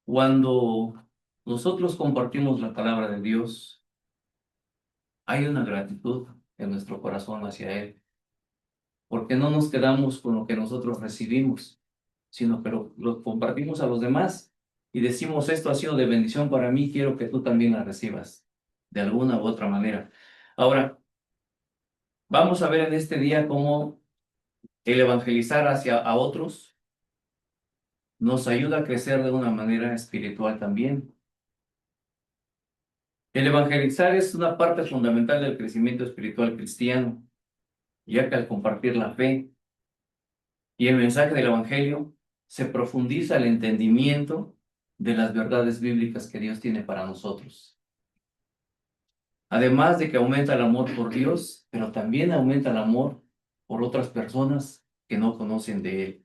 Cuando nosotros compartimos la palabra de Dios, hay una gratitud en nuestro corazón hacia Él, porque no nos quedamos con lo que nosotros recibimos, sino que lo compartimos a los demás y decimos, esto ha sido de bendición para mí, quiero que tú también la recibas, de alguna u otra manera. Ahora, vamos a ver en este día cómo el evangelizar hacia a otros nos ayuda a crecer de una manera espiritual también. El evangelizar es una parte fundamental del crecimiento espiritual cristiano, ya que al compartir la fe y el mensaje del Evangelio, se profundiza el entendimiento de las verdades bíblicas que Dios tiene para nosotros. Además de que aumenta el amor por Dios, pero también aumenta el amor por otras personas que no conocen de Él.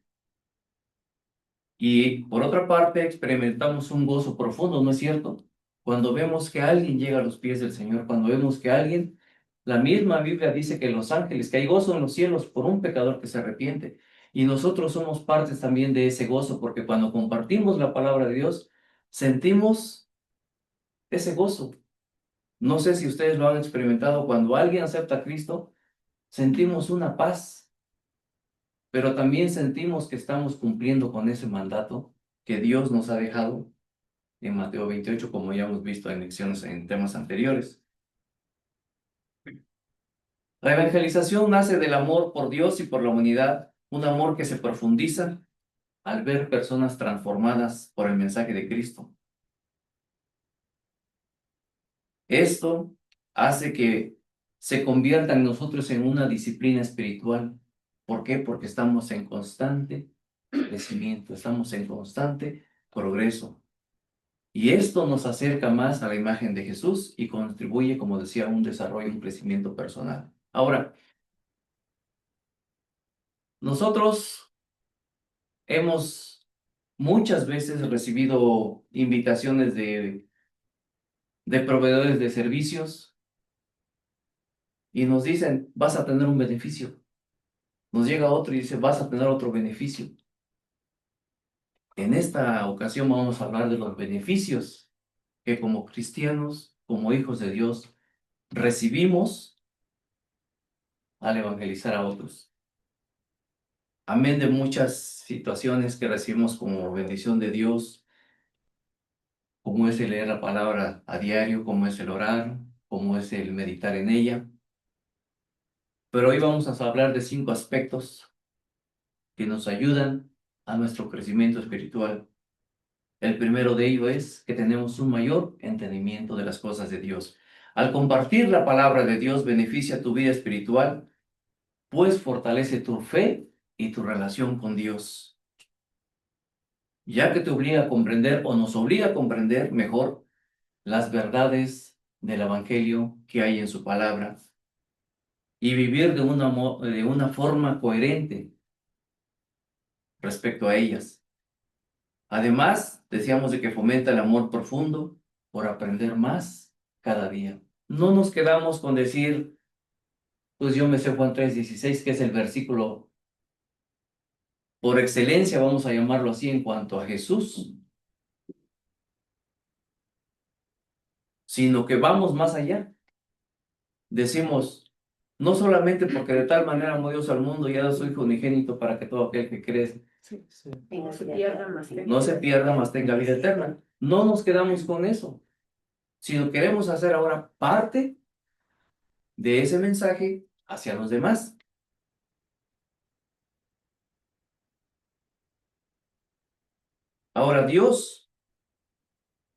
Y por otra parte, experimentamos un gozo profundo, ¿no es cierto? Cuando vemos que alguien llega a los pies del Señor, cuando vemos que alguien, la misma Biblia dice que los ángeles, que hay gozo en los cielos por un pecador que se arrepiente. Y nosotros somos partes también de ese gozo, porque cuando compartimos la palabra de Dios, sentimos ese gozo. No sé si ustedes lo han experimentado, cuando alguien acepta a Cristo, sentimos una paz, pero también sentimos que estamos cumpliendo con ese mandato que Dios nos ha dejado en Mateo 28, como ya hemos visto en lecciones en temas anteriores. La evangelización nace del amor por Dios y por la humanidad, un amor que se profundiza al ver personas transformadas por el mensaje de Cristo. Esto hace que se convierta en nosotros en una disciplina espiritual. ¿Por qué? Porque estamos en constante crecimiento, estamos en constante progreso. Y esto nos acerca más a la imagen de Jesús y contribuye, como decía, a un desarrollo, un crecimiento personal. Ahora, nosotros hemos muchas veces recibido invitaciones de proveedores de servicios y nos dicen, vas a tener un beneficio. Nos llega otro y dice, vas a tener otro beneficio. En esta ocasión vamos a hablar de los beneficios que como cristianos, como hijos de Dios, recibimos al evangelizar a otros. Amén de muchas situaciones que recibimos como bendición de Dios, como es el leer la palabra a diario, como es el orar, como es el meditar en ella. Pero hoy vamos a hablar de 5 aspectos que nos ayudan a nuestro crecimiento espiritual. El primero de ello es que tenemos un mayor entendimiento de las cosas de Dios. Al compartir la palabra de Dios beneficia tu vida espiritual, pues fortalece tu fe y tu relación con Dios, ya que te obliga a comprender o nos obliga a comprender mejor las verdades del Evangelio que hay en su palabra y vivir de una forma coherente respecto a ellas. Además, decíamos de que fomenta el amor profundo por aprender más cada día. No nos quedamos con decir, pues yo me sé Juan 3:16, que es el versículo por excelencia, vamos a llamarlo así, en cuanto a Jesús, sino que vamos más allá. Decimos, no solamente porque de tal manera amó Dios al mundo y ha dado su Hijo unigénito para que todo aquel que cree Y no se pierda más que no se pierda, mas tenga vida eterna. No nos quedamos con eso, sino queremos hacer ahora parte de ese mensaje hacia los demás. Ahora, Dios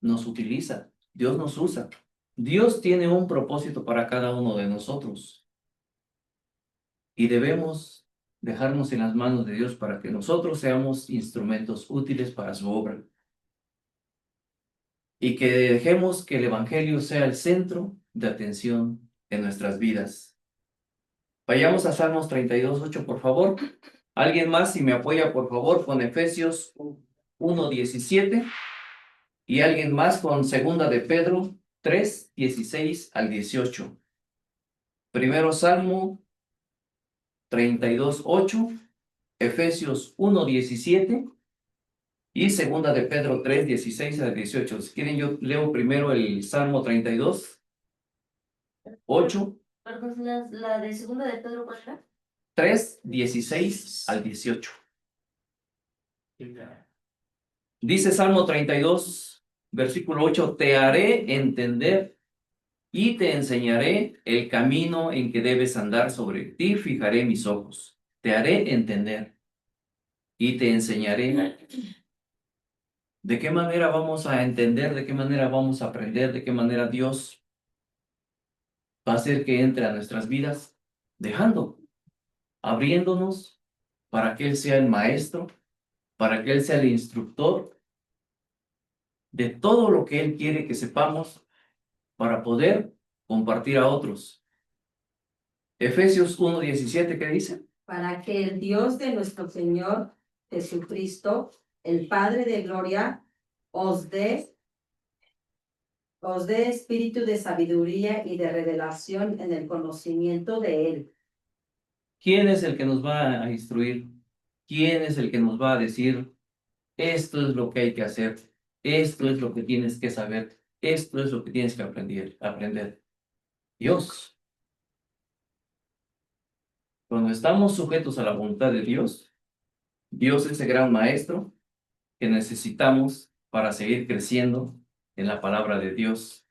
nos utiliza, Dios nos usa. Dios tiene un propósito para cada uno de nosotros y debemos dejarnos en las manos de Dios para que nosotros seamos instrumentos útiles para su obra y que dejemos que el Evangelio sea el centro de atención en nuestras vidas. Vayamos a Salmos 32:8, por favor. ¿Alguien más, si me apoya, por favor, con Efesios 1:17? Y alguien más con Segunda de Pedro 3:16 al 18. Primero Salmo 32:8, Efesios 1:17 Y segunda de Pedro 3, 16 al 18. Si quieren, yo leo primero el Salmo 32, 8, Perdón, la de segunda de Pedro, ¿cuál era? 3, 16 al 18. Dice Salmo 32, versículo 8, te haré entender y te enseñaré el camino en que debes andar, sobre ti fijaré mis ojos. Te haré entender y te enseñaré. ¿De qué manera vamos a entender? ¿De qué manera vamos a aprender? ¿De qué manera Dios va a hacer que entre a nuestras vidas? Dejando, abriéndonos para que Él sea el maestro, para que Él sea el instructor de todo lo que Él quiere que sepamos para poder compartir a otros. Efesios 1:17, ¿qué dice? Para que el Dios de nuestro Señor Jesucristo, el Padre de gloria, os dé espíritu de sabiduría y de revelación en el conocimiento de Él. ¿Quién es el que nos va a instruir? ¿Quién es el que nos va a decir, esto es lo que hay que hacer, esto es lo que tienes que saber, esto es lo que tienes que aprender? Dios. Cuando estamos sujetos a la voluntad de Dios, Dios es ese gran maestro que necesitamos para seguir creciendo en la palabra de Dios.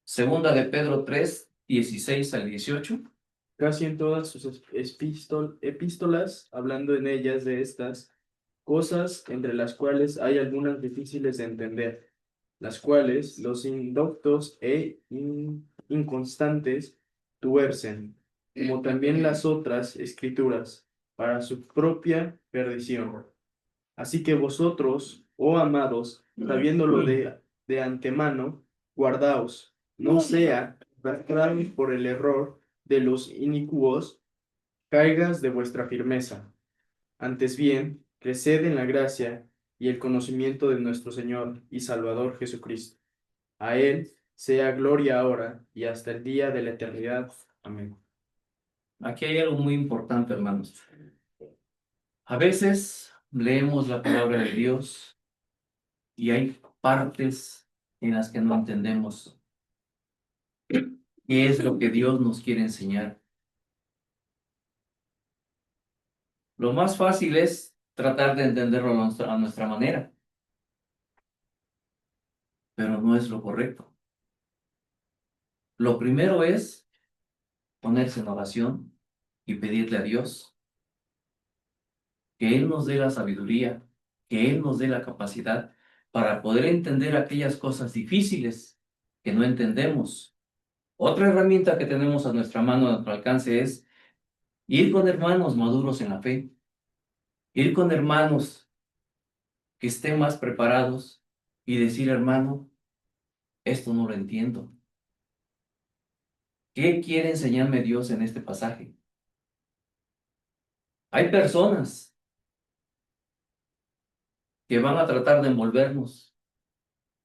Segunda de Pedro 3, 16 al 18. Casi en todas sus epístolas, hablando en ellas de estas cosas, entre las cuales hay algunas difíciles de entender, las cuales los indoctos e inconstantes tuercen, como también las otras escrituras, para su propia perdición. Así que vosotros, oh amados, sabiéndolo de antemano, guardaos, no sea arrastrados por el error de los inicuos, caigas de vuestra firmeza. Antes bien, creced en la gracia y el conocimiento de nuestro Señor y Salvador Jesucristo. A Él sea gloria ahora y hasta el día de la eternidad. Amén. Aquí hay algo muy importante, hermanos. A veces leemos la palabra de Dios y hay partes en las que no entendemos qué es lo que Dios nos quiere enseñar. Lo más fácil es tratar de entenderlo a nuestra manera, pero no es lo correcto. Lo primero es ponerse en oración y pedirle a Dios que Él nos dé la sabiduría, que Él nos dé la capacidad para poder entender aquellas cosas difíciles que no entendemos. Otra herramienta que tenemos a nuestra mano, a nuestro alcance, es ir con hermanos maduros en la fe, ir con hermanos que estén más preparados y decir, hermano, esto no lo entiendo. ¿Qué quiere enseñarme Dios en este pasaje? Hay personas que van a tratar de envolvernos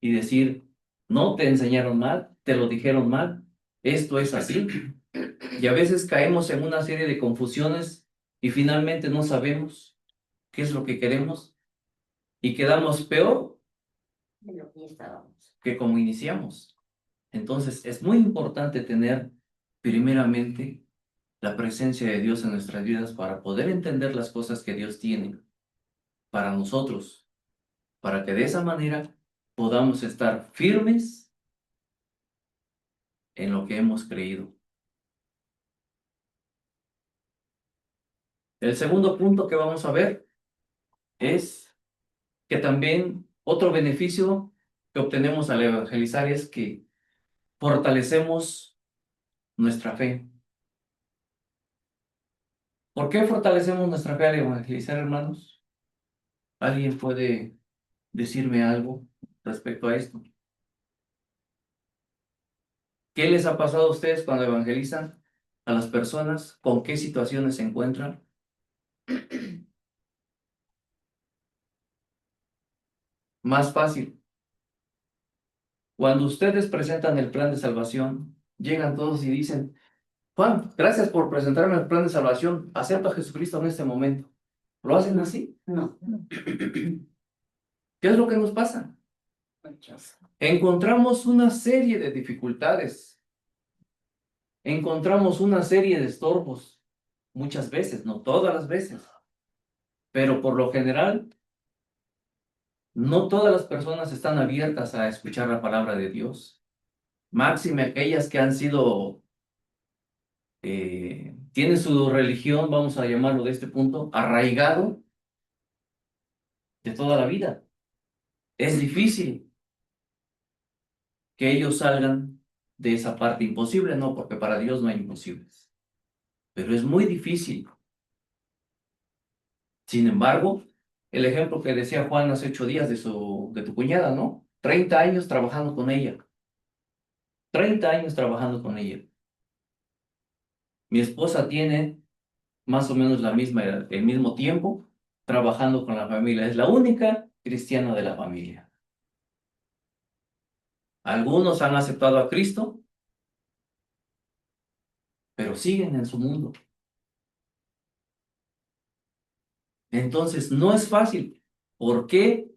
y decir, no te enseñaron mal, te lo dijeron mal, esto es así. Y a veces caemos en una serie de confusiones y finalmente no sabemos qué es lo que queremos y quedamos peor De lo que estábamos. que como iniciamos. Entonces es muy importante tener primeramente la presencia de Dios en nuestras vidas para poder entender las cosas que Dios tiene para nosotros, para que de esa manera podamos estar firmes en lo que hemos creído. El segundo punto que vamos a ver es que también otro beneficio que obtenemos al evangelizar es que fortalecemos nuestra fe. ¿Por qué fortalecemos nuestra fe al evangelizar, hermanos? ¿Alguien puede decirme algo respecto a esto? ¿Qué les ha pasado a ustedes cuando evangelizan a las personas? ¿Con qué situaciones se encuentran? Más fácil. Cuando ustedes presentan el plan de salvación, llegan todos y dicen, Juan, gracias por presentarme el plan de salvación. Acepto a Jesucristo en este momento. ¿Lo hacen así? No. ¿Qué es lo que nos pasa? Encontramos una serie de dificultades, encontramos una serie de estorbos, muchas veces, no todas las veces, pero por lo general, no todas las personas están abiertas a escuchar la palabra de Dios. Máxime aquellas que han sido, tienen su religión, vamos a llamarlo de este punto, arraigado de toda la vida. Es difícil que ellos salgan de esa parte imposible, no, porque para Dios no hay imposibles, pero es muy difícil. Sin embargo, el ejemplo que decía Juan hace 8 días de tu cuñada, ¿no? 30 años trabajando con ella. 30 años trabajando con ella. Mi esposa tiene más o menos el mismo tiempo trabajando con la familia. Es la única cristiana de la familia. Algunos han aceptado a Cristo, pero siguen en su mundo. Entonces, no es fácil. ¿Por qué?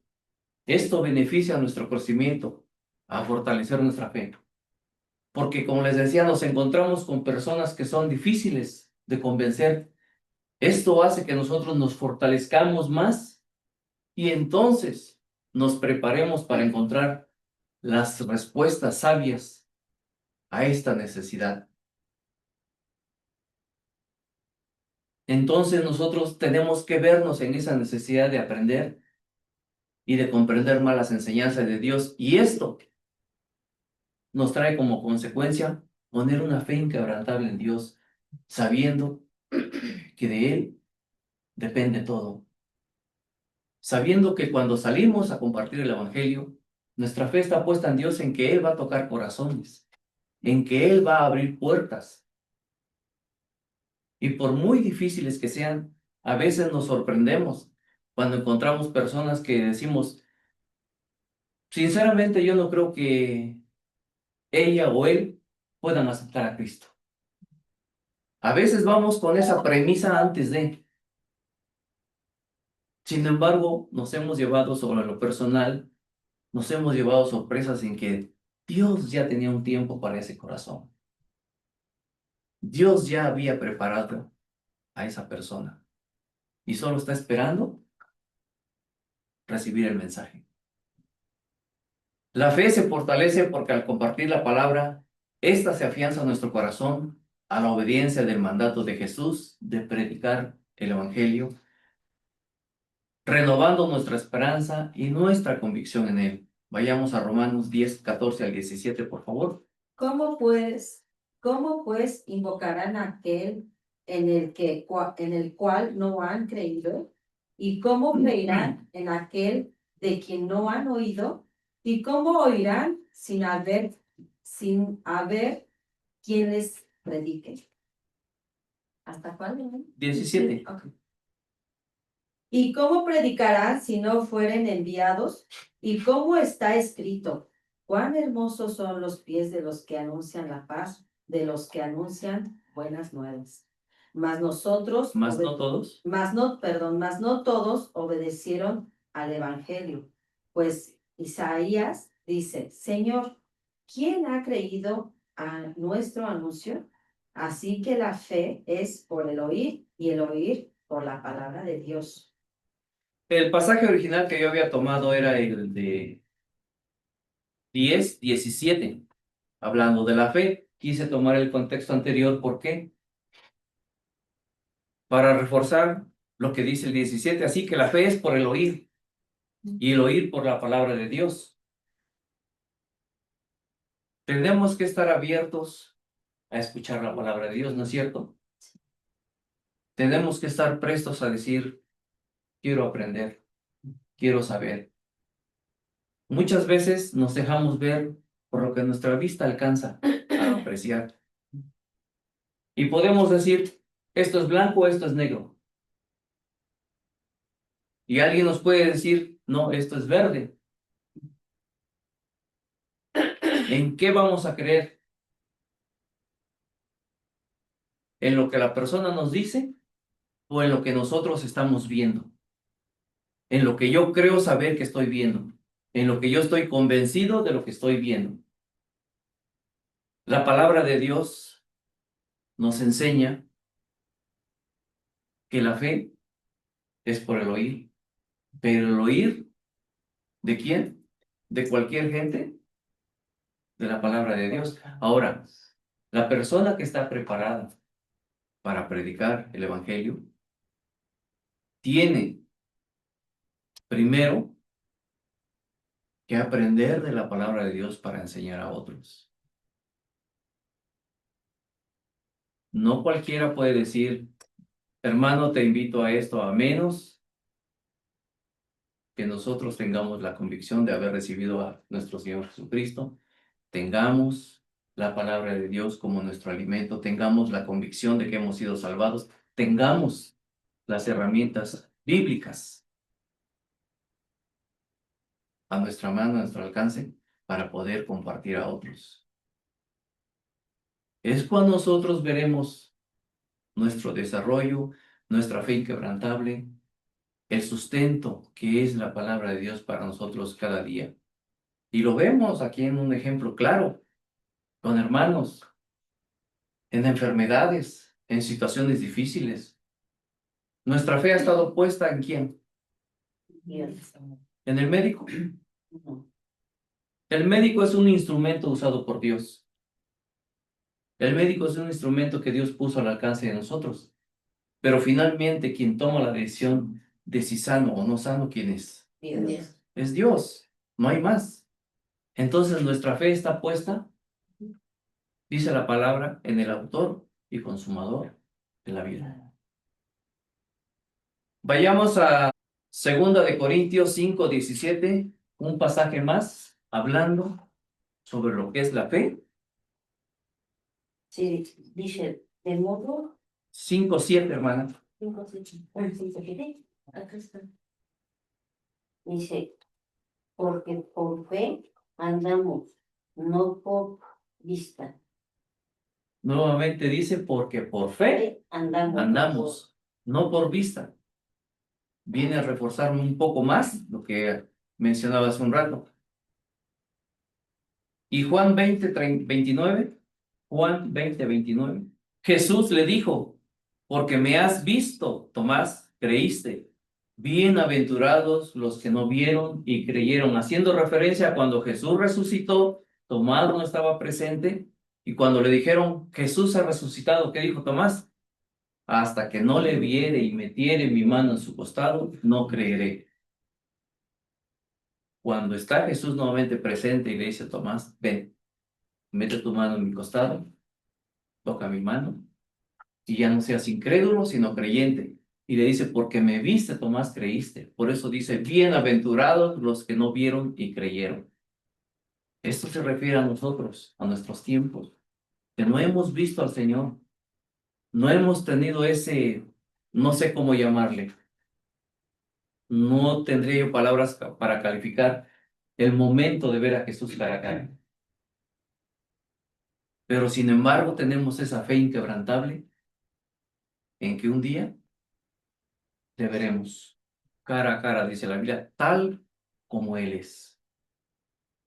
Esto beneficia a nuestro crecimiento, a fortalecer nuestra fe. Porque, como les decía, nos encontramos con personas que son difíciles de convencer. Esto hace que nosotros nos fortalezcamos más y entonces nos preparemos para encontrar las respuestas sabias a esta necesidad. Entonces nosotros tenemos que vernos en esa necesidad de aprender y de comprender más las enseñanzas de Dios. Y esto nos trae como consecuencia poner una fe inquebrantable en Dios, sabiendo que de Él depende todo. Sabiendo que cuando salimos a compartir el Evangelio, nuestra fe está puesta en Dios, en que Él va a tocar corazones, en que Él va a abrir puertas. Y por muy difíciles que sean, a veces nos sorprendemos cuando encontramos personas que decimos, sinceramente yo no creo que ella o él puedan aceptar a Cristo. A veces vamos con esa premisa antes de. Sin embargo, nos hemos llevado sobre lo personal, nos hemos llevado sorpresas en que Dios ya tenía un tiempo para ese corazón. Dios ya había preparado a esa persona y solo está esperando recibir el mensaje. La fe se fortalece porque al compartir la palabra, ésta se afianza en nuestro corazón a la obediencia del mandato de Jesús de predicar el Evangelio, renovando nuestra esperanza y nuestra convicción en él. Vayamos a Romanos 10, 14 al 17, por favor. ¿Cómo pues invocarán a aquel en el cual no han creído? ¿Y cómo creerán en aquel de quien no han oído? ¿Y cómo oirán sin haber quien les predique? ¿Hasta cuándo? 17. Ok. ¿Y cómo predicarán si no fueren enviados? ¿Y cómo está escrito? Cuán hermosos son los pies de los que anuncian la paz, de los que anuncian buenas nuevas. Mas nosotros, Más no todos. mas no todos obedecieron al evangelio. Pues Isaías dice, Señor, ¿quién ha creído a nuestro anuncio? Así que la fe es por el oír y el oír por la palabra de Dios. El pasaje original que yo había tomado era el de 10, 17, hablando de la fe. Quise tomar el contexto anterior, ¿por qué? Para reforzar lo que dice el 17. Así que la fe es por el oír y el oír por la palabra de Dios. Tenemos que estar abiertos a escuchar la palabra de Dios, ¿no es cierto? Tenemos que estar prestos a decir, quiero aprender, quiero saber. Muchas veces nos dejamos ver por lo que nuestra vista alcanza a apreciar. Y podemos decir, esto es blanco, esto es negro. Y alguien nos puede decir, no, esto es verde. ¿En qué vamos a creer? ¿En lo que la persona nos dice o en lo que nosotros estamos viendo? en lo que yo creo saber que estoy viendo, en lo que yo estoy convencido de lo que estoy viendo. La palabra de Dios nos enseña que la fe es por el oír, pero el oír, ¿de quién? ¿De cualquier gente? De la palabra de Dios. Ahora, la persona que está preparada para predicar el evangelio tiene primero que aprender de la palabra de Dios para enseñar a otros. No cualquiera puede decir, hermano, te invito a esto, a menos que nosotros tengamos la convicción de haber recibido a nuestro Señor Jesucristo, tengamos la palabra de Dios como nuestro alimento, tengamos la convicción de que hemos sido salvados, tengamos las herramientas bíblicas a nuestra mano, a nuestro alcance, para poder compartir a otros. Es cuando nosotros veremos nuestro desarrollo, nuestra fe inquebrantable, el sustento que es la palabra de Dios para nosotros cada día. Y lo vemos aquí en un ejemplo claro, con hermanos, en enfermedades, en situaciones difíciles. Nuestra fe ha estado puesta ¿en quién? Dios. En el médico. El médico es un instrumento usado por Dios. El médico es un instrumento que Dios puso al alcance de nosotros. Pero finalmente quien toma la decisión de si sano o no sano, ¿quién es? Dios. Es Dios. No hay más. Entonces nuestra fe está puesta, dice la palabra, en el autor y consumador de la vida. Vayamos a 2 Corintios 5:17, un pasaje más hablando sobre lo que es la fe. Sí, dice, de modo 5:7, hermana. 5, 7, acá está. Dice, porque por fe andamos, no por vista. Nuevamente dice, porque por fe andamos, no por vista. Viene a reforzarme un poco más lo que mencionaba hace un rato. Y Juan 29, Juan 29, Jesús le dijo, porque me has visto, Tomás, creíste. Bienaventurados los que no vieron y creyeron, haciendo referencia a cuando Jesús resucitó, Tomás no estaba presente, y cuando le dijeron, Jesús ha resucitado, ¿qué dijo Tomás? Hasta que no le viere y metiere mi mano en su costado, no creeré. Cuando está Jesús nuevamente presente y le dice a Tomás, ven, mete tu mano en mi costado, toca mi mano, y ya no seas incrédulo, sino creyente. Y le dice, porque me viste, Tomás, creíste. Por eso dice, bienaventurados los que no vieron y creyeron. Esto se refiere a nosotros, a nuestros tiempos, que no hemos visto al Señor, no hemos tenido ese, no sé cómo llamarle, no tendría yo palabras para calificar el momento de ver a Jesús cara a cara. Pero sin embargo tenemos esa fe inquebrantable en que un día le veremos cara a cara, dice la Biblia, tal como Él es.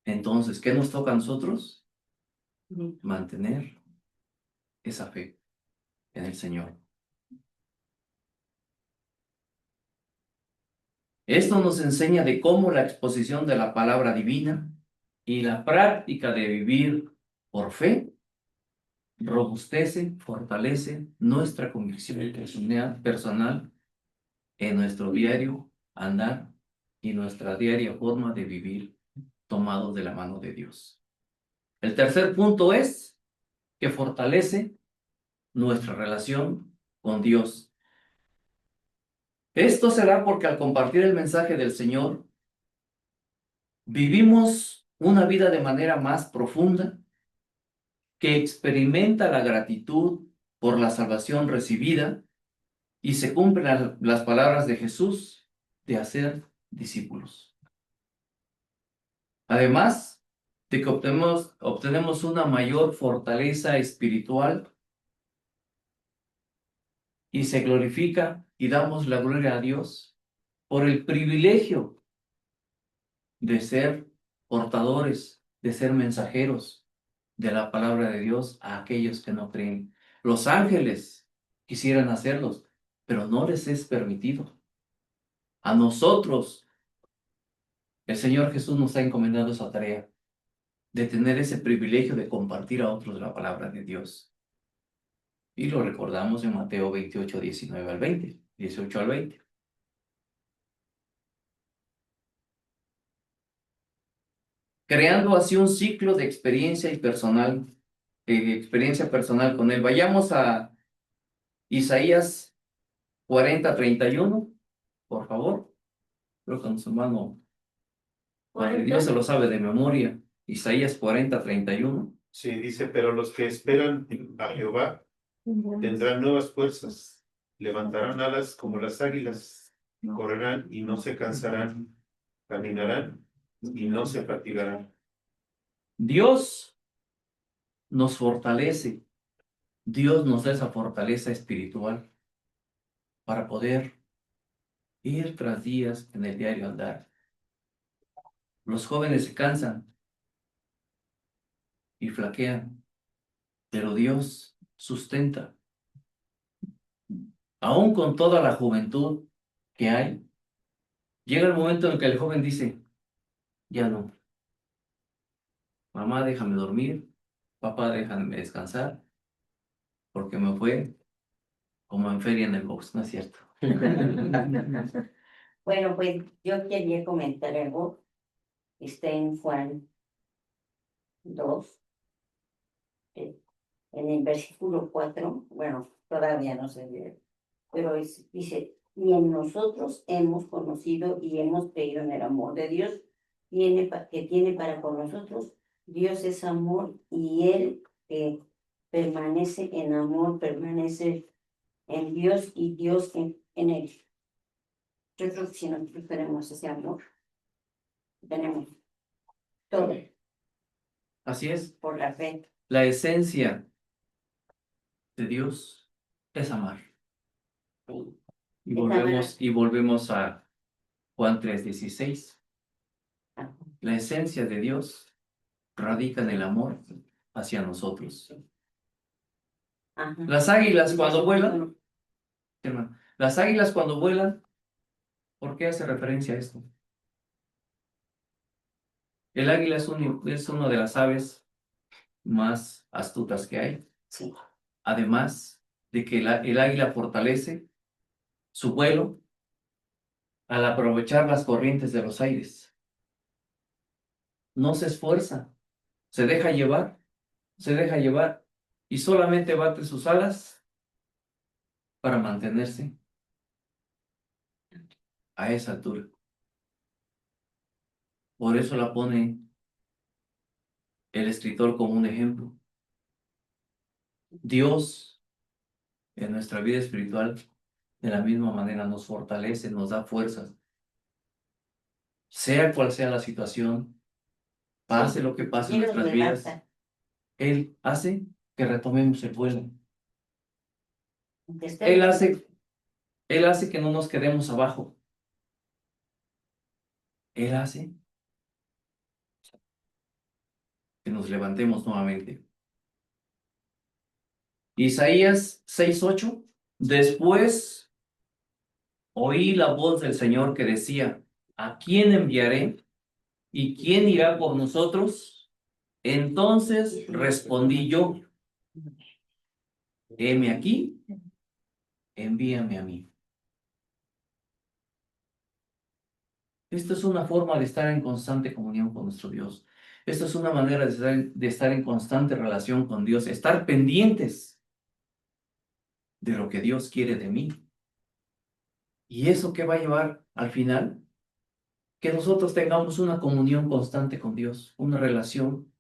Entonces, ¿qué nos toca a nosotros? Mantener esa fe en el Señor. Esto nos enseña de cómo la exposición de la palabra divina y la práctica de vivir por fe robustece, fortalece nuestra convicción personal en nuestro diario andar y nuestra diaria forma de vivir tomados de la mano de Dios. El tercer punto es que fortalece nuestra relación con Dios. Esto será porque al compartir el mensaje del Señor, vivimos una vida de manera más profunda que experimenta la gratitud por la salvación recibida y se cumplen las palabras de Jesús de hacer discípulos. Además de que obtenemos una mayor fortaleza espiritual y se glorifica y damos la gloria a Dios por el privilegio de ser portadores, de ser mensajeros de la palabra de Dios a aquellos que no creen. Los ángeles quisieran hacerlos, pero no les es permitido. A nosotros, el Señor Jesús nos ha encomendado esa tarea de tener ese privilegio de compartir a otros la palabra de Dios. Y lo recordamos en Mateo 28, 19 al 20, 18 al 20. Creando así un ciclo de experiencia personal con Él. Vayamos a Isaías 40, 31, por favor. Creo que con su mano, Padre Dios se lo sabe de memoria. Isaías 40, 31. Sí, dice, pero los que esperan a Jehová tendrán nuevas fuerzas, levantarán alas como las águilas, correrán y no se cansarán, caminarán y no se fatigarán. Dios nos fortalece. Dios nos da esa fortaleza espiritual para poder ir tras días en el diario andar. Los jóvenes se cansan y flaquean, pero Dios sustenta. Aún con toda la juventud que hay, llega el momento en que el joven dice, ya no. Mamá, déjame dormir. Papá, déjame descansar. Porque me fue como en feria en el box, ¿no es cierto? Bueno, pues yo quería comentar algo. Está en Juan 2, en el versículo 4. Bueno, todavía no se ve, pero dice, y en nosotros hemos conocido y hemos creído en el amor de Dios que tiene para con nosotros. Dios es amor y Él que permanece en amor, permanece en Dios y Dios en Él. Yo creo que si nosotros tenemos ese amor, tenemos todo Así es. por la fe. La esencia de Dios es amar. Y volvemos a Juan 3:16. Ajá. La esencia de Dios radica en el amor hacia nosotros. Ajá. Las águilas cuando vuelan, hermano, las águilas cuando vuelan, ¿por qué hace referencia a esto? El águila es una de las aves más astutas que hay. Sí. Además de que el águila fortalece su vuelo al aprovechar las corrientes de los aires. No se esfuerza, se deja llevar y solamente bate sus alas para mantenerse a esa altura. Por eso la pone el escritor como un ejemplo. Dios en nuestra vida espiritual de la misma manera nos fortalece, nos da fuerzas. Sea cual sea la situación, pase lo que pase en Él nos nuestras vidas, levanta, Él hace que retomemos el vuelo. aunque esté- Él hace que no nos quedemos abajo. Él hace que nos levantemos nuevamente. Isaías 6:8. Después oí la voz del Señor que decía, ¿a quién enviaré? ¿Y quién irá por nosotros? Entonces respondí yo, heme aquí, envíame a mí. Esta es una forma de estar en constante comunión con nuestro Dios. Esta es una manera de estar en constante relación con Dios, estar pendientes de lo que Dios quiere de mí. ¿Y eso qué va a llevar al final? Que nosotros tengamos una comunión constante con Dios, una relación,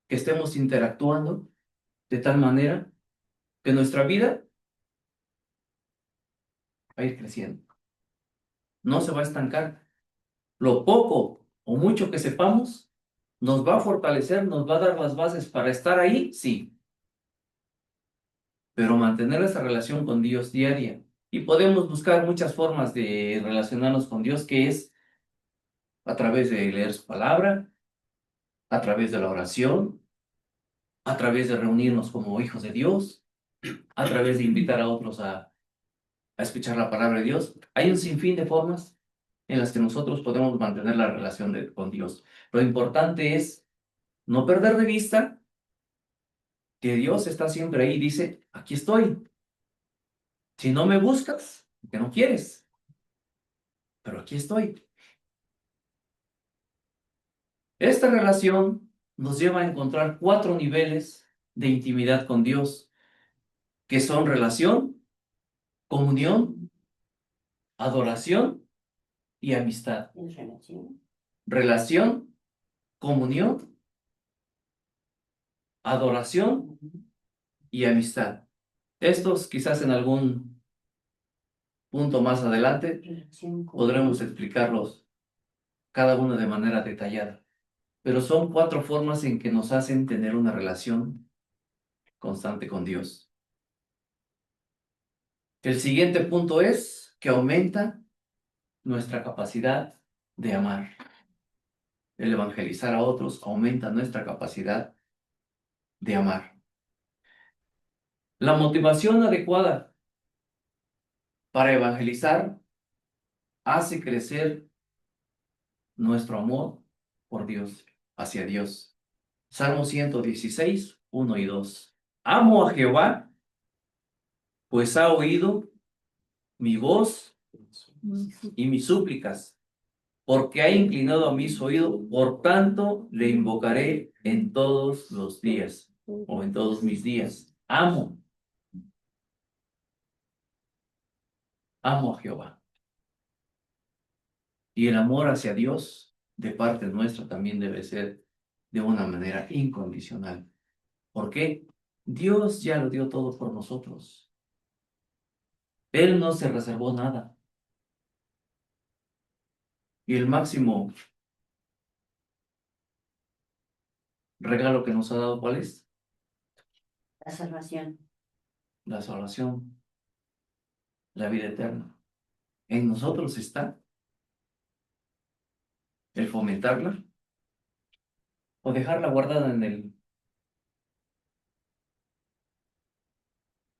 que estemos interactuando de tal manera que nuestra vida va a ir creciendo. No se va a estancar. Lo poco o mucho que sepamos nos va a fortalecer, nos va a dar las bases para estar ahí, sí. Pero mantener esa relación con Dios diaria Y podemos buscar muchas formas de relacionarnos con Dios, que es a través de leer su palabra, a través de la oración, a través de reunirnos como hijos de Dios, a través de invitar a otros a escuchar la palabra de Dios. Hay un sinfín de formas en las que nosotros podemos mantener la relación con Dios. Lo importante es no perder de vista que Dios está siempre ahí y dice, aquí estoy. Si no me buscas, que no quieres, pero aquí estoy. Esta relación nos lleva a encontrar 4 niveles de intimidad con Dios, que son relación, comunión, adoración y amistad. En relación. Relación, comunión, adoración y amistad. Estos quizás en algún punto más adelante Relación con podremos explicarlos cada uno de manera detallada. Pero son 4 formas en que nos hacen tener una relación constante con Dios. El siguiente punto es que aumenta nuestra capacidad de amar. El evangelizar a otros aumenta nuestra capacidad de amar. La motivación adecuada para evangelizar hace crecer nuestro amor por Dios, hacia Dios. Salmo 116, 1 y 2. Amo a Jehová, pues ha oído mi voz y mis súplicas, porque ha inclinado a mí su oído, por tanto le invocaré en todos los días, o en todos mis días. Amo a Jehová. Y el amor hacia Dios de parte nuestra también debe ser de una manera incondicional. ¿Por qué? Dios ya lo dio todo por nosotros. Él no se reservó nada. Y el máximo regalo que nos ha dado, ¿cuál es? la salvación. La salvación, la vida eterna. En nosotros está el fomentarla o dejarla guardada en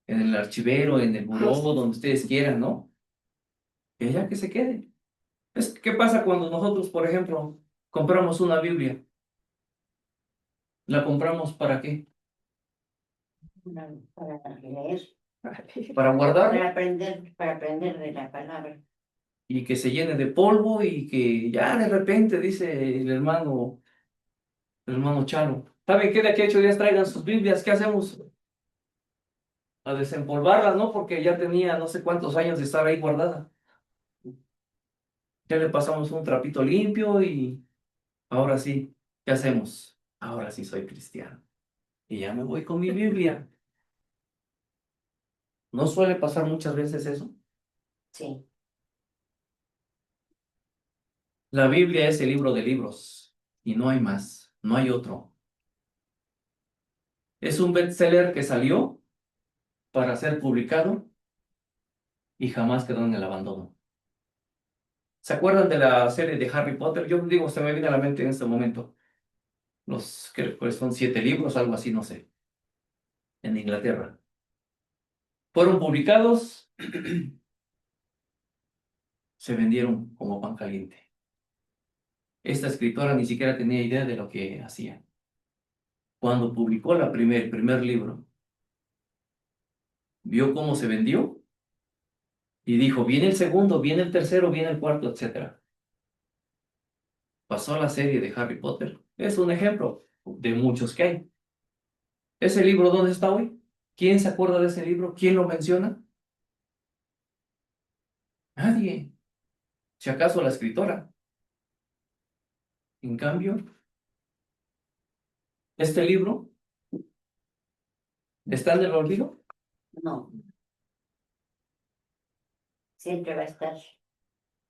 el archivero, en el buró, donde ustedes quieran, ¿no? Y allá que se quede. ¿Qué pasa cuando nosotros, por ejemplo, compramos una Biblia? ¿La compramos para qué? Para leer, Para guardarla para aprender de la palabra. y que se llene de polvo y que ya de repente dice el hermano Chalo, ¿saben qué? De aquí a 8 días traigan sus Biblias, ¿qué hacemos? A desempolvarla, ¿no? Porque ya tenía no sé cuántos años de estar ahí guardada. Ya le pasamos un trapito limpio y ahora sí, ¿qué hacemos? Ahora sí soy cristiano. Y ya me voy con mi Biblia. ¿No suele pasar muchas veces eso? Sí, La Biblia es el libro de libros y no hay más, no hay otro. Es un bestseller que salió para ser publicado y jamás quedó en el abandono. ¿Se acuerdan de la serie de Harry Potter? Yo digo, se me viene a la mente en este momento. Creo que son 7 libros, algo así, no sé, en Inglaterra. Fueron publicados, se vendieron como pan caliente. Esta escritora ni siquiera tenía idea de lo que hacía. Cuando publicó el primer libro, vio cómo se vendió y dijo, viene el segundo, viene el tercero, viene el cuarto, etcétera. Pasó la serie de Harry Potter. Es un ejemplo de muchos que hay. ¿Ese libro dónde está hoy? ¿Quién se acuerda de ese libro? ¿Quién lo menciona? Nadie. Si acaso la escritora. En cambio, este libro está en el olvido. no, siempre va a estar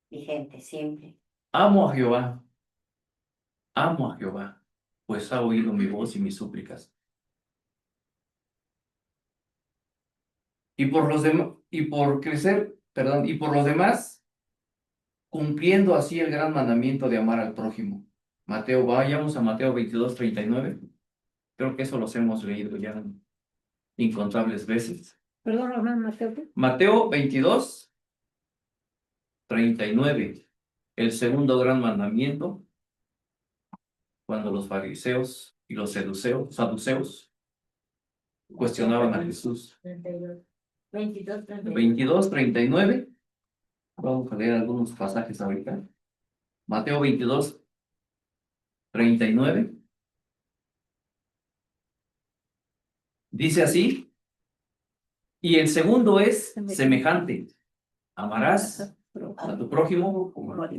vigente, siempre. Amo a Jehová, pues ha oído mi voz y mis súplicas. Y por los demás, y por crecer, perdón, y por los demás, cumpliendo así el gran mandamiento de amar al prójimo. Mateo, vayamos a Mateo 22:39. Creo que eso los hemos leído ya incontables veces. Perdón, hermano Mateo. Mateo 22:39. El segundo gran mandamiento, cuando los fariseos y los saduceos cuestionaban a Jesús. 22, 22:39. Vamos a leer algunos pasajes ahorita. Mateo 22:39. Dice así, y el segundo es semejante. Amarás a tu prójimo como a ti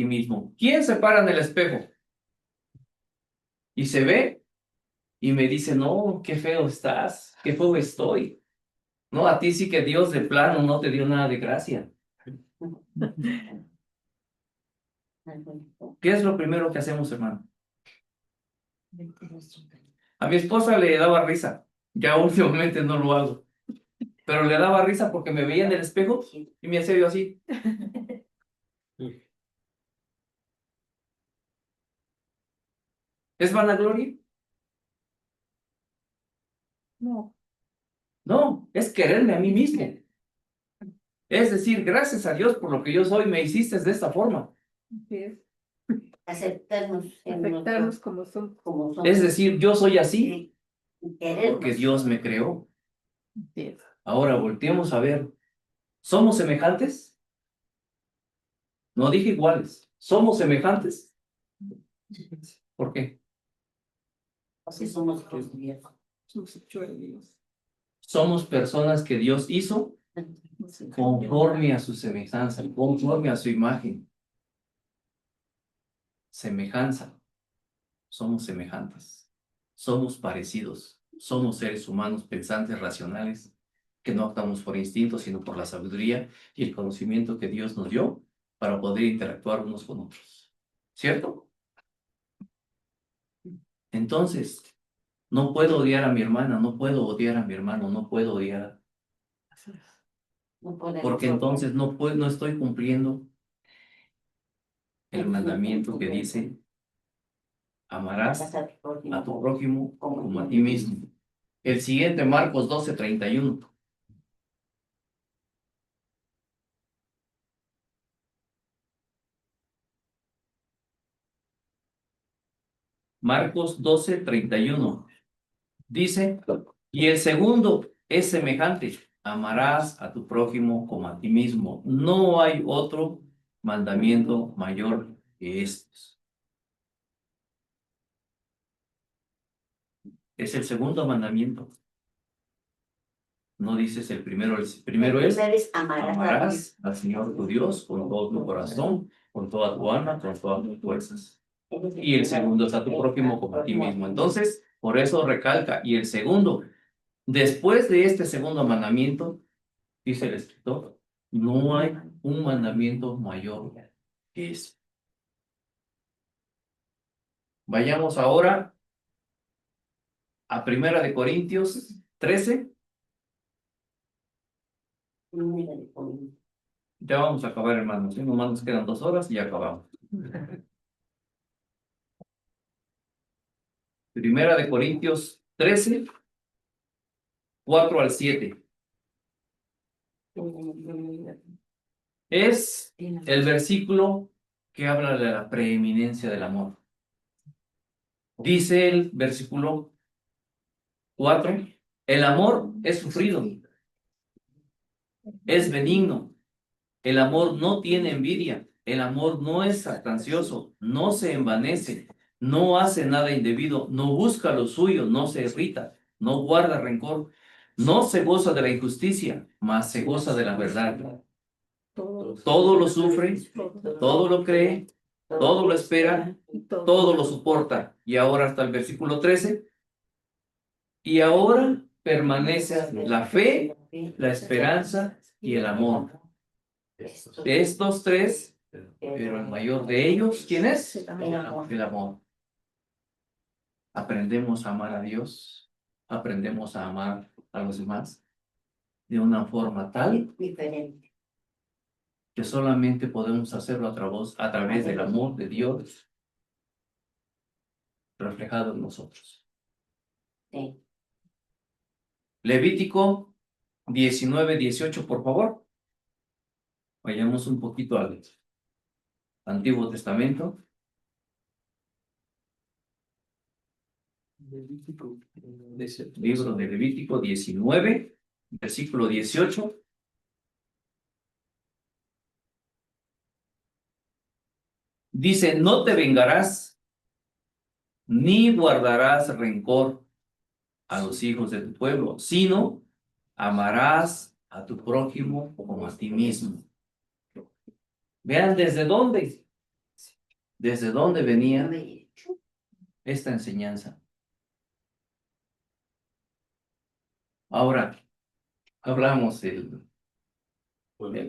mismo. ¿Quién se para en el espejo y se ve y me dice, no, qué feo estás, qué feo estoy? No, a ti sí que Dios de plano no te dio nada de gracia. ¿Qué es lo primero que hacemos, hermano? A mi esposa le daba risa, ya últimamente no lo hago, pero le daba risa porque me veía en el espejo y me hacía yo así. ¿Es vanagloria? No. No, es quererme a mí mismo. Es decir, gracias a Dios por lo que yo soy, me hiciste de esta forma. Así es. Aceptarnos, Aceptarnos como son. como somos. Es decir, yo soy así Y querernos. porque Dios me creó. Así es. Ahora volteemos a ver. ¿Somos semejantes? No dije iguales. ¿Somos semejantes? ¿Por qué? Porque somos hijos de Dios. Somos hechura de Dios. Somos personas que Dios hizo conforme a su semejanza, conforme a su imagen. Semejanza. Somos semejantes. Somos parecidos. Somos seres humanos pensantes, racionales, que no actuamos por instinto, sino por la sabiduría y el conocimiento que Dios nos dio para poder interactuar unos con otros. ¿Cierto? Entonces, no puedo odiar a mi hermana, no puedo odiar a mi hermano, no puedo odiar, No podemos porque entonces no estoy cumpliendo el mandamiento que dice, amarás a a tu prójimo como a ti mismo. El siguiente, Marcos 12:31. Marcos 12:31. Dice, y el segundo es semejante, amarás a tu prójimo como a ti mismo. No hay otro mandamiento mayor que estos. Es el segundo mandamiento. No dices el primero es amarás al Señor tu Dios con todo tu corazón, con toda tu alma, con todas tus fuerzas. Y el segundo es a tu prójimo como a ti mismo. Entonces, por eso recalca, y el segundo, después de este segundo mandamiento, dice el escritor, no hay un mandamiento mayor que este. Vayamos ahora a 1 Corintios 13. Ya vamos a acabar, hermanos. Nomás nos quedan 2 horas y ya acabamos. 1 Corintios 13, 4-7. Es el versículo que habla de la preeminencia del amor. Dice el versículo 4, el amor es sufrido, es benigno, el amor no tiene envidia, el amor no es jactancioso, no se envanece, no hace nada indebido, no busca lo suyo, no se irrita, no guarda rencor, no se goza de la injusticia, mas se goza de la verdad. Todo lo sufre, todo lo cree, todo lo espera, todo lo soporta. Y ahora hasta el versículo 13. Y ahora permanece la fe, la esperanza y el amor. De estos tres, pero el mayor de ellos, ¿quién es? El amor. Aprendemos a amar a Dios, aprendemos a amar a los demás. de una forma tal Diferente. que solamente podemos hacerlo a través del amor de Dios reflejado en nosotros. Sí. Levítico 19:18, por favor. Vayamos un poquito al Antiguo Testamento. Levítico, Libro de Levítico 19, versículo 18. Dice, no te vengarás, ni guardarás rencor a los hijos de tu pueblo, sino amarás a tu prójimo como a ti mismo. Vean desde dónde venía esta enseñanza. Ahora, hablamos el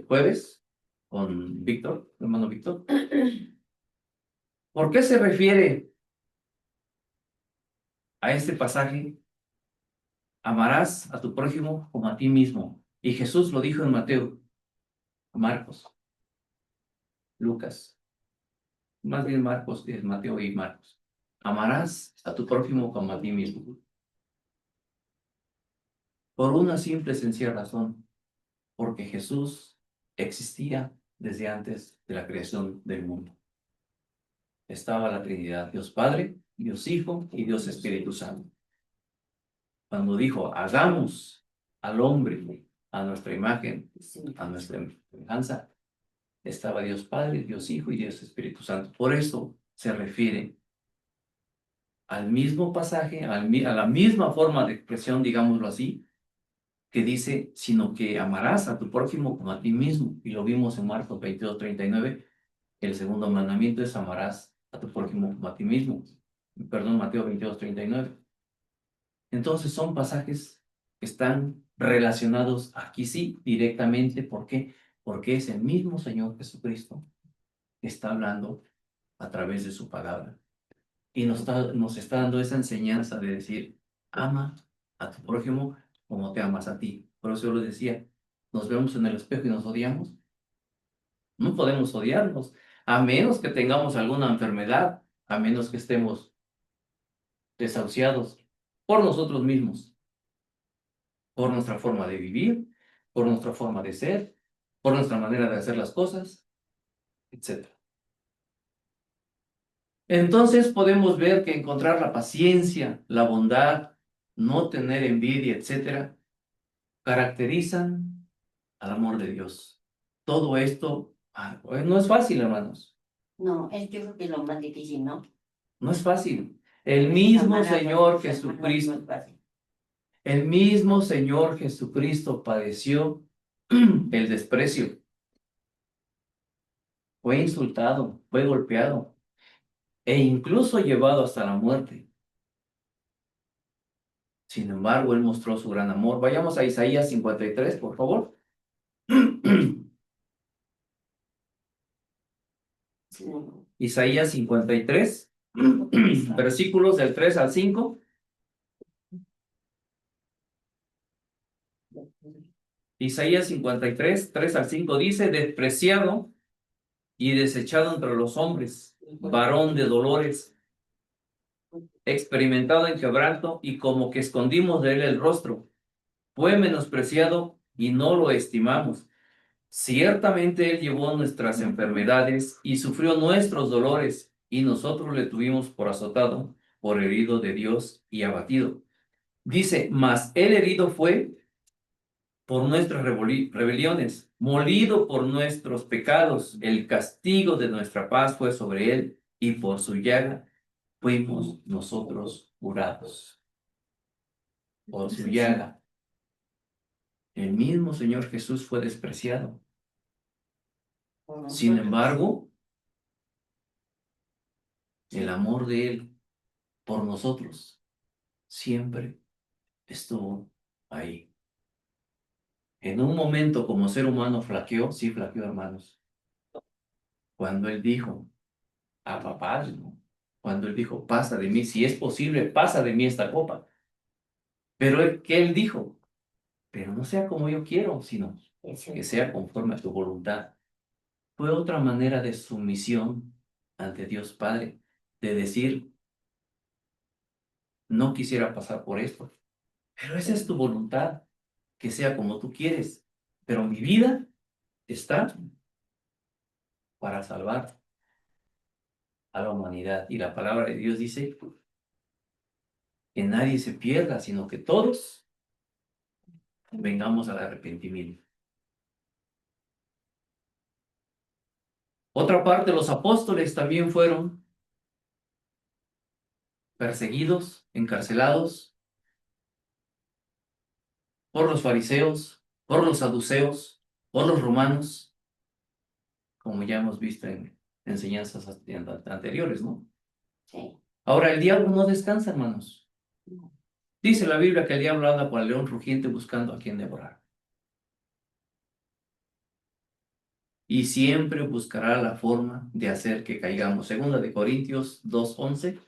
jueves con Víctor, hermano Víctor. ¿Por qué se refiere a este pasaje? Amarás a tu prójimo como a ti mismo. Y Jesús lo dijo en Mateo, Marcos, Lucas. Más bien Marcos, es Mateo y Marcos. Amarás a tu prójimo como a ti mismo. Por una simple y sencilla razón. Porque Jesús existía desde antes de la creación del mundo. Estaba la Trinidad, Dios Padre, Dios Hijo y Dios Espíritu Santo. Cuando dijo, hagamos al hombre a nuestra imagen, a nuestra semejanza, estaba Dios Padre, Dios Hijo y Dios Espíritu Santo. Por eso se refiere al mismo pasaje, a la misma forma de expresión, digámoslo así, que dice, sino que amarás a tu prójimo como a ti mismo. Y lo vimos en Marcos 22:39. El segundo mandamiento es amarás a tu prójimo como a ti mismo. Perdón, Mateo 22:39. Entonces son pasajes que están relacionados aquí sí, directamente. ¿Por qué? Porque es el mismo Señor Jesucristo que está hablando a través de su palabra. Y nos está dando esa enseñanza de decir, ama a tu prójimo como te amas a ti. Por eso yo les decía, nos vemos en el espejo y nos odiamos. No podemos odiarnos, a menos que tengamos alguna enfermedad, a menos que estemos desahuciados por nosotros mismos, por nuestra forma de vivir, por nuestra forma de ser, por nuestra manera de hacer las cosas, etc. Entonces podemos ver que encontrar la paciencia, la bondad, no tener envidia, etcétera, caracterizan al amor de Dios. Todo esto pues no es fácil, hermanos. No, yo creo que es lo más difícil, ¿no? No es fácil. El mismo Amar a Señor nuestros hermanos no Jesucristo, es fácil. el mismo Señor Jesucristo padeció el desprecio. Fue insultado, fue golpeado e incluso llevado hasta la muerte. Sin embargo, Él mostró su gran amor. Vayamos a Isaías 53, por favor. Sí, no. Isaías 53, versículos del 3 al 5. Isaías 53, 3 al 5 dice, despreciado y desechado entre los hombres, varón de dolores, experimentado en quebranto, y como que escondimos de él el rostro. Fue menospreciado y no lo estimamos. Ciertamente él llevó nuestras enfermedades y sufrió nuestros dolores, y nosotros le tuvimos por azotado, por herido de Dios y abatido. Dice, mas el herido fue por nuestras rebeliones, molido por nuestros pecados, el castigo de nuestra paz fue sobre él, y por su llaga fuimos nosotros curados. Por su llaga. El mismo Señor Jesús fue despreciado. Por Sin nosotros. embargo, el amor de Él por nosotros siempre estuvo ahí. En un momento como ser humano flaqueó, sí flaqueó, hermanos. Cuando Él dijo, a papá, ¿no? Cuando Él dijo, pasa de mí, si es posible, pasa de mí esta copa. Pero ¿qué Él dijo? pero no sea como yo quiero, sino Eso que es. sea conforme a tu voluntad. Fue otra manera de sumisión ante Dios Padre, de decir, no quisiera pasar por esto, pero esa es tu voluntad, que sea como tú quieres, pero mi vida está para salvar a la humanidad. Y la palabra de Dios dice que nadie se pierda, sino que todos vengamos al arrepentimiento. Otra parte, los apóstoles también fueron perseguidos, encarcelados por los fariseos, por los saduceos, por los romanos, como ya hemos visto en enseñanzas anteriores, ¿no? Sí. Ahora, el diablo no descansa, hermanos. Dice la Biblia que el diablo anda por el león rugiente buscando a quien devorar. Y siempre buscará la forma de hacer que caigamos. Segunda de Corintios 2:11.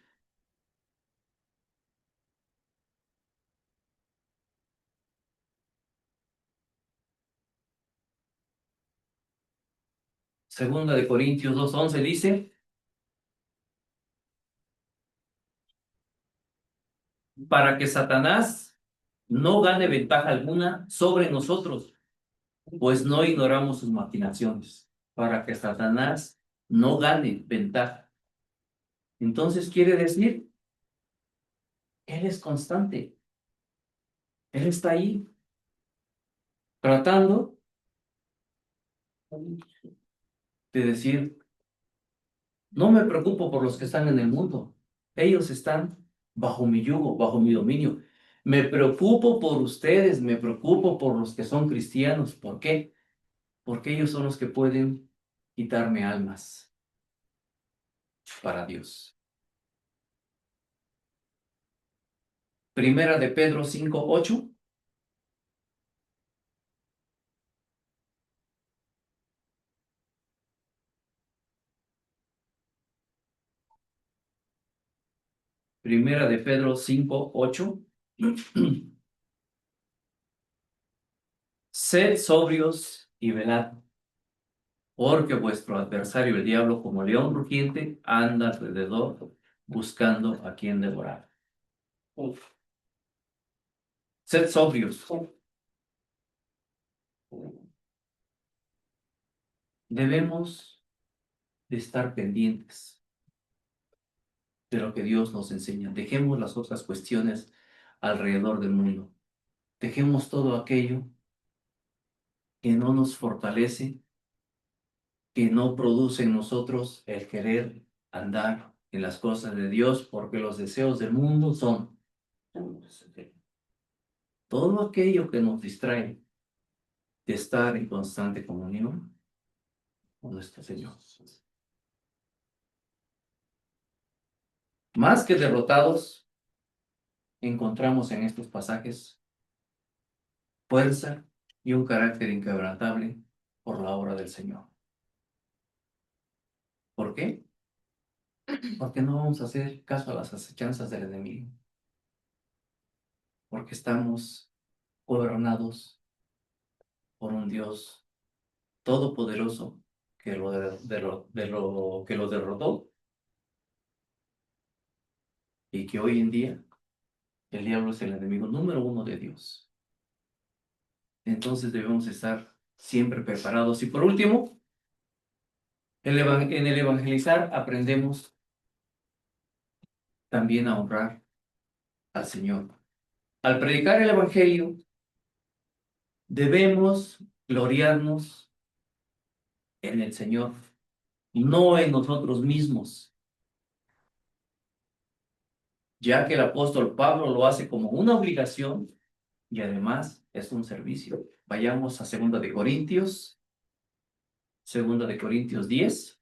Segunda de Corintios 2:11 dice, para que Satanás no gane ventaja alguna sobre nosotros, pues no ignoramos sus maquinaciones. Para que Satanás no gane ventaja. Entonces quiere decir, él es constante. Él está ahí tratando de decir, no me preocupo por los que están en el mundo. Ellos están bajo mi yugo, bajo mi dominio. Me preocupo por ustedes, me preocupo por los que son cristianos. ¿Por qué? Porque ellos son los que pueden quitarme almas para Dios. Primera de Pedro 5:8. Primera de Pedro 5:8. Sed sobrios y velad, porque vuestro adversario el diablo, como león rugiente, anda alrededor buscando a quien devorar. Sed sobrios. Debemos de estar pendientes de lo que Dios nos enseña. Dejemos las otras cuestiones alrededor del mundo. Dejemos todo aquello que no nos fortalece, que no produce en nosotros el querer andar en las cosas de Dios, porque los deseos del mundo son todo aquello que nos distrae de estar en constante comunión con nuestro Señor. Más que derrotados, encontramos en estos pasajes fuerza y un carácter inquebrantable por la obra del Señor. ¿Por qué? Porque no vamos a hacer caso a las acechanzas del enemigo. Porque estamos gobernados por un Dios todopoderoso que que lo derrotó y que hoy en día el diablo es el enemigo número uno de Dios. Entonces debemos estar siempre preparados. Y por último, en el evangelizar aprendemos también a honrar al Señor. Al predicar el evangelio, debemos gloriarnos en el Señor, no en nosotros mismos, ya que el apóstol Pablo lo hace como una obligación y además es un servicio. Vayamos a 2 de Corintios 10.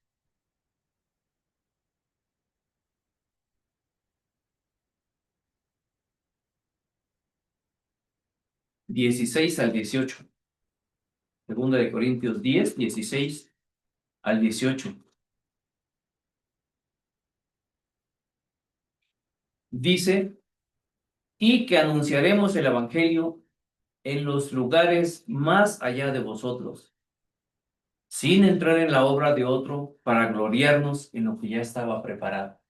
16 al 18. 2 de Corintios 10, 16 al 18. Dice, y que anunciaremos el evangelio en los lugares más allá de vosotros, sin entrar en la obra de otro para gloriarnos en lo que ya estaba preparado.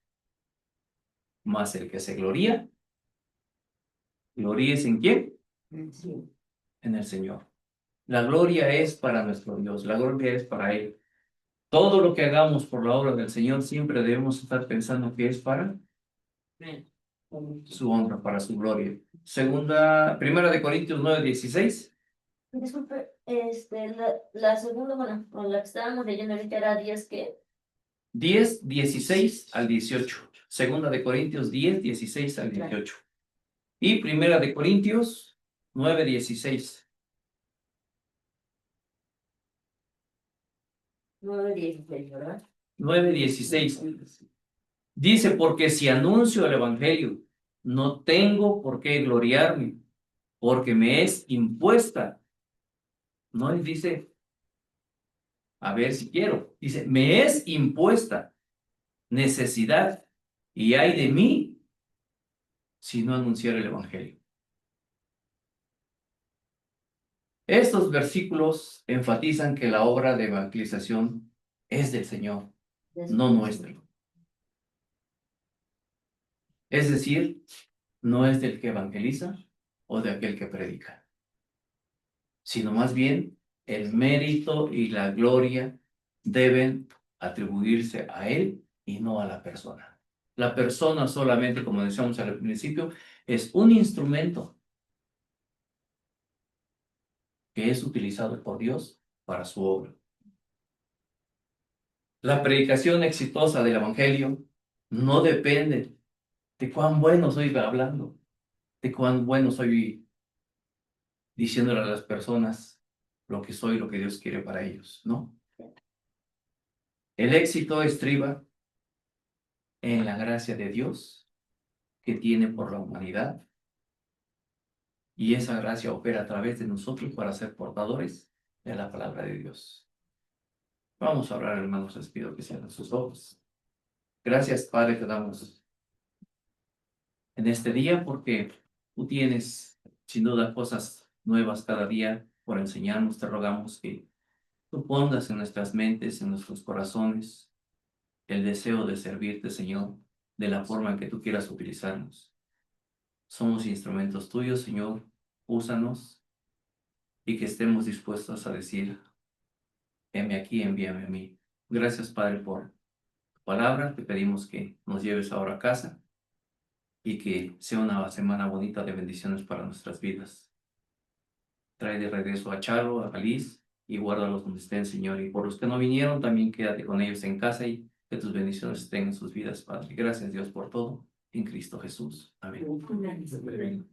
Mas el que se gloría, gloríese ¿en quién? Sí. En el Señor. La gloria es para nuestro Dios, la gloria es para Él. Todo lo que hagamos por la obra del Señor siempre debemos estar pensando que es para su honra, para su gloria. Primera de Corintios 9:16. Disculpe, la segunda, bueno, con la que estábamos leyendo ahorita era 10, ¿qué? 10:16 al 18. Segunda de Corintios 10:16 al 18. Y Primera de Corintios 9:16. 9:16, ¿verdad? 9:16. Dice, porque si anuncio el Evangelio, no tengo por qué gloriarme, porque me es impuesta. No dice, a ver si quiero. Dice, me es impuesta necesidad, y ay de mí si no anunciar el Evangelio. Estos versículos enfatizan que la obra de evangelización es del Señor, no nuestra. Es decir, no es del que evangeliza o de aquel que predica, sino más bien el mérito y la gloria deben atribuirse a él y no a la persona. La persona solamente, como decíamos al principio, es un instrumento que es utilizado por Dios para su obra. La predicación exitosa del Evangelio no depende de cuán bueno soy hablando, de cuán bueno soy diciéndole a las personas lo que soy, lo que Dios quiere para ellos, ¿no? El éxito estriba en la gracia de Dios que tiene por la humanidad, y esa gracia opera a través de nosotros para ser portadores de la palabra de Dios. Vamos a orar, hermanos, les pido que cierren sus ojos. Gracias, Padre, te damos en este día porque tú tienes sin duda cosas nuevas cada día por enseñarnos. Te rogamos que tú pongas en nuestras mentes, en nuestros corazones, el deseo de servirte, Señor, de la forma en que tú quieras utilizarnos. Somos instrumentos tuyos, Señor, úsanos, y que estemos dispuestos a decir, heme aquí, envíame a mí. Gracias, Padre, por tu palabra. Te pedimos que nos lleves ahora a casa y que sea una semana bonita de bendiciones para nuestras vidas. Trae de regreso a Charo, a Feliz, y guárdalos donde estén, Señor. Y por los que no vinieron, también quédate con ellos en casa y que tus bendiciones estén en sus vidas, Padre. Gracias, Dios, por todo. En Cristo Jesús. Amén. Amén.